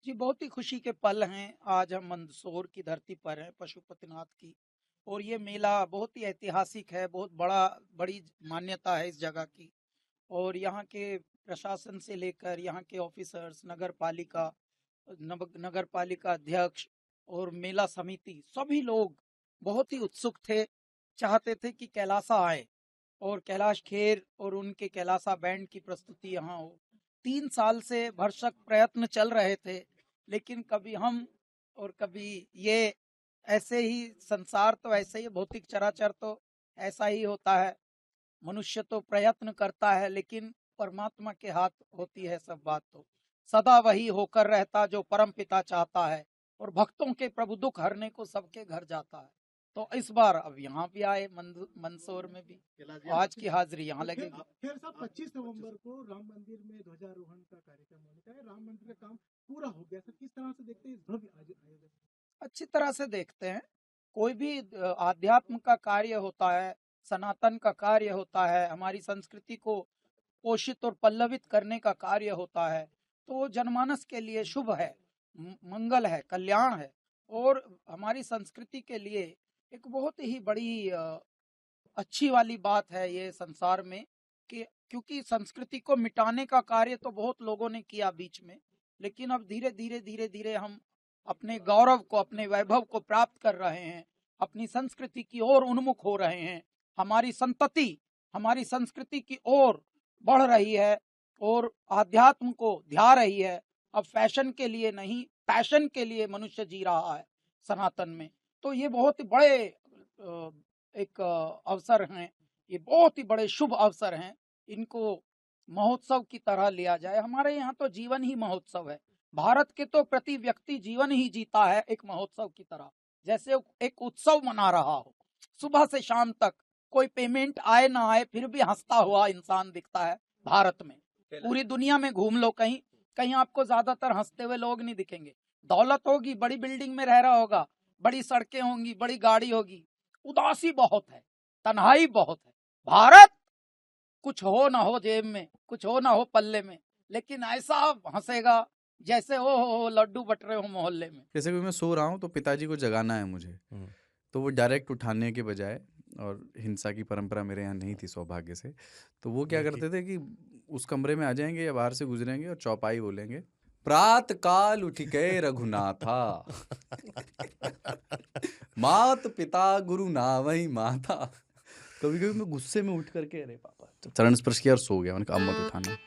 जी, बहुत ही खुशी के पल हैं। आज हम मंदसौर की धरती पर हैं, पशुपतिनाथ की। और ये मेला बहुत ही ऐतिहासिक है, बहुत बड़ी मान्यता है इस जगह की। और यहाँ के प्रशासन से लेकर यहाँ के ऑफिसर्स, नगर पालिका अध्यक्ष और मेला समिति, सभी लोग बहुत ही उत्सुक थे, चाहते थे कि कैलासा आए और कैलाश खेर और उनके कैलासा बैंड की प्रस्तुति यहाँ हो। 3 साल से भरसक प्रयत्न चल रहे थे, लेकिन कभी हम और कभी ये, ऐसे ही संसार तो ऐसे ही, भौतिक चराचर तो ऐसा ही होता है। मनुष्य तो प्रयत्न करता है, लेकिन परमात्मा के हाथ होती है सब बात। तो सदा वही होकर रहता जो परम पिता चाहता है, और भक्तों के प्रभु दुख हरने को सबके घर जाता है। तो इस बार अब यहाँ भी आए, मंदसौर में भी आज की हाजिरी यहाँ लगेगी। खैर साहब, 25 नवंबर को राम मंदिर में ध्वजारोहण का कार्यक्रम होने का है। राम मंदिर का काम पूरा हो गया। सर, किस तरह से देखते हैं इस भव्य आयोजन? अच्छी तरह से देखते हैं। कोई भी आध्यात्म का कार्य होता है, सनातन का कार्य होता है, हमारी संस्कृति को पोषित और पल्लवित करने का कार्य होता है, तो जनमानस के लिए शुभ है, मंगल है, कल्याण है। और हमारी संस्कृति के लिए एक बहुत ही बड़ी अच्छी वाली बात है ये संसार में, कि क्योंकि संस्कृति को मिटाने का कार्य तो बहुत लोगों ने किया बीच में, लेकिन अब धीरे धीरे हम अपने गौरव को, अपने वैभव को प्राप्त कर रहे हैं, अपनी संस्कृति की ओर उन्मुख हो रहे हैं। हमारी संतति हमारी संस्कृति की ओर बढ़ रही है और आध्यात्म को ध्या रही है। अब फैशन के लिए नहीं, पैशन के लिए मनुष्य जी रहा है सनातन में। तो ये बहुत बड़े एक अवसर हैं, ये बहुत ही बड़े शुभ अवसर हैं। इनको महोत्सव की तरह लिया जाए। हमारे यहाँ तो जीवन ही महोत्सव है। भारत के तो प्रति व्यक्ति जीवन ही जीता है एक महोत्सव की तरह, जैसे एक उत्सव मना रहा हो। सुबह से शाम तक कोई पेमेंट आए ना आए, फिर भी हंसता हुआ इंसान दिखता है भारत में। पूरी दुनिया में घूम लो, कहीं कहीं आपको ज्यादातर हंसते हुए लोग नहीं दिखेंगे। दौलत होगी, बड़ी बिल्डिंग में रह रहा होगा, बड़ी सड़कें होंगी, बड़ी गाड़ी होगी, उदासी बहुत है, तन्हाई बहुत है। भारत, कुछ हो ना हो जेब में, कुछ हो ना हो पल्ले में, लेकिन ऐसा हंसेगा जैसे हो लड्डू बट रहे हो मोहल्ले में। जैसे कि मैं सो रहा हूँ तो पिताजी को जगाना है मुझे, तो वो डायरेक्ट उठाने के बजाय, और हिंसा की परंपरा मेरे यहाँ नहीं थी सौभाग्य से, तो वो क्या करते थे कि उस कमरे में आ जाएंगे या बाहर से गुजरेंगे और चौपाई बोलेंगे, प्रात काल उठ गए रघुनाथा मात पिता गुरु नावई माता। कभी कभी मैं गुस्से में उठ करके, अरे पापा, चरण स्पर्श किया और सो गया। मैंने कहा अब मत उठाना।